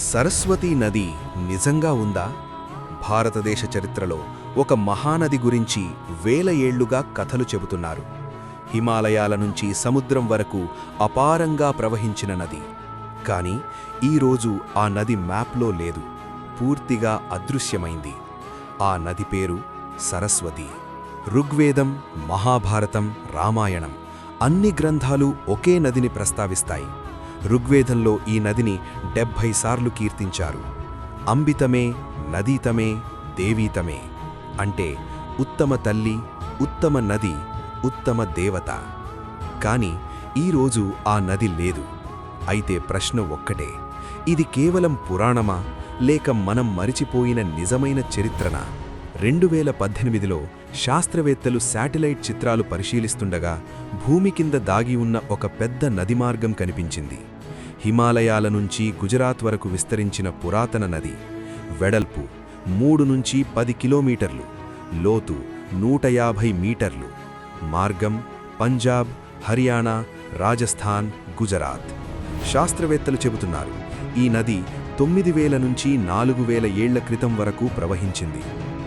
సరస్వతీ నది నిజంగా ఉందా? భారతదేశ చరిత్రలో ఒక మహానది గురించి వేల ఏళ్లుగా కథలు చెబుతున్నారు. హిమాలయాల నుంచి సముద్రం వరకు అపారంగా ప్రవహించిన నది. కానీ ఈరోజు ఆ నది మ్యాప్లో లేదు, పూర్తిగా అదృశ్యమైంది. ఆ నది పేరు సరస్వతి. ఋగ్వేదం, మహాభారతం, రామాయణం అన్ని గ్రంథాలు ఒకే నదిని ప్రస్తావిస్తాయి. ఋగ్వేదంలో ఈ నదిని 70 సార్లు కీర్తించారు. అంబితమే, నదీతమే, దేవీతమే అంటే ఉత్తమ తల్లి, ఉత్తమ నది, ఉత్తమ దేవత. కాని ఈరోజు ఆ నది లేదు. అయితే ప్రశ్న ఒక్కటే, ఇది కేవలం పురాణమా లేక మనం మరిచిపోయిన నిజమైన చరిత్రనా? 2018లో శాస్త్రవేత్తలు శాటిలైట్ చిత్రాలు పరిశీలిస్తుండగా భూమి కింద దాగి ఉన్న ఒక పెద్ద నది మార్గం కనిపించింది. హిమాలయాల నుంచి గుజరాత్ వరకు విస్తరించిన పురాతన నది. వెడల్పు 3 నుంచి 10 కిలోమీటర్లు, లోతు 150 మీటర్లు. మార్గం పంజాబ్, హర్యానా, రాజస్థాన్, గుజరాత్. శాస్త్రవేత్తలు చెబుతున్నారు, ఈ నది 9000 నుంచి 4000 ఏళ్ల క్రితం వరకు ప్రవహించింది.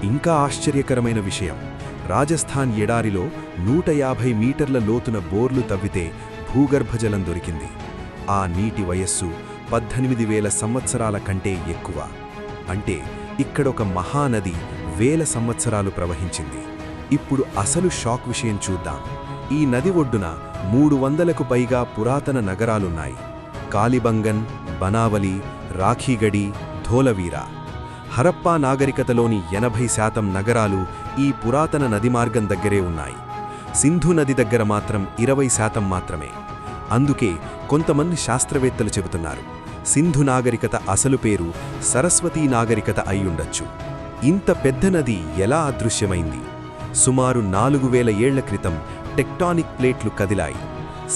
ఇంకా ఆశ్చర్యకరమైన విషయం, రాజస్థాన్ ఎడారిలో 150 మీటర్ల లోతున బోర్లు తవ్వితే భూగర్భజలం దొరికింది. ఆ నీటి వయస్సు 18,000 సంవత్సరాల కంటే ఎక్కువ. అంటే ఇక్కడొక మహానది వేల సంవత్సరాలు ప్రవహించింది. ఇప్పుడు అసలు షాక్ విషయం చూద్దాం. ఈ నది ఒడ్డున 300కు పైగా పురాతన నగరాలున్నాయి. కాలిబంగన్, బనావలి, రాఖీగడి, ధోలవీరా. హరప్పా నాగరికతలోని 80% నగరాలు ఈ పురాతన నది మార్గం దగ్గరే ఉన్నాయి. సింధు నది దగ్గర మాత్రం 20% మాత్రమే. అందుకే కొంతమంది శాస్త్రవేత్తలు చెబుతున్నారు, సింధు నాగరికత అసలు పేరు సరస్వతీ నాగరికత అయ్యుండొచ్చు. ఇంత పెద్ద నది ఎలా అదృశ్యమైంది? సుమారు 4000 ఏళ్ల క్రితం టెక్టానిక్ ప్లేట్లు కదిలాయి.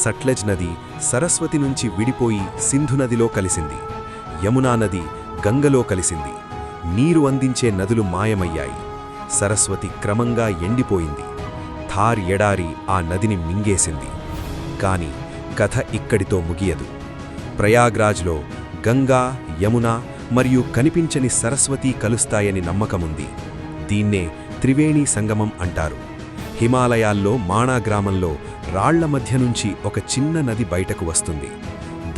సట్లెజ్ నది సరస్వతి నుంచి విడిపోయి సింధు నదిలో కలిసింది. యమునా నది గంగలో కలిసింది. నీరు అందించే నదులు మాయమయ్యాయి. సరస్వతి క్రమంగా ఎండిపోయింది. థార్ ఎడారి ఆ నదిని మింగేసింది. కాని కథ ఇక్కడితో ముగియదు. ప్రయాగ్రాజ్లో గంగా, యమున మరియు కనిపించని సరస్వతి కలుస్తాయని నమ్మకముంది. దీన్నే త్రివేణి సంగమం అంటారు. హిమాలయాల్లో మాణా గ్రామంలో రాళ్ల మధ్య నుంచి ఒక చిన్న నది బయటకు వస్తుంది.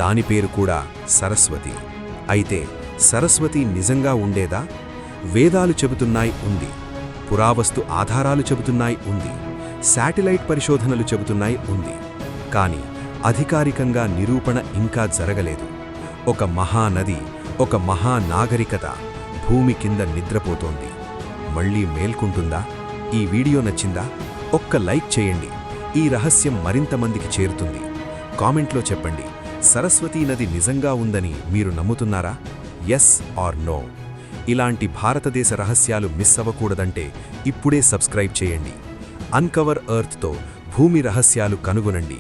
దాని పేరు కూడా సరస్వతి. అయితే సరస్వతి నిజంగా ఉండేదా? వేదాలు చెబుతున్నాయి ఉంది. పురావస్తు ఆధారాలు చెబుతున్నాయి ఉంది. శాటిలైట్ పరిశోధనలు చెబుతున్నాయి ఉంది. కాని అధికారికంగా నిరూపణ ఇంకా జరగలేదు. ఒక మహానది, ఒక మహానాగరికత భూమి కింద నిద్రపోతోంది. మళ్ళీ మేల్కుంటుందా? ఈ వీడియో నచ్చిందా? ఒక్క లైక్ చేయండి. ఈ రహస్యం మరింత మందికి చేరుతుంది. కామెంట్లో చెప్పండి, సరస్వతీ నది నిజంగా ఉందని మీరు నమ్ముతున్నారా? Yes or no? ఇలాంటి భారతదేశ రహస్యాలు మిస్ అవ్వకూడదంటే ఇప్పుడే సబ్స్క్రైబ్ చేయండి. అన్కవర్ ఎర్త్తో భూమి రహస్యాలు కనుగొనండి.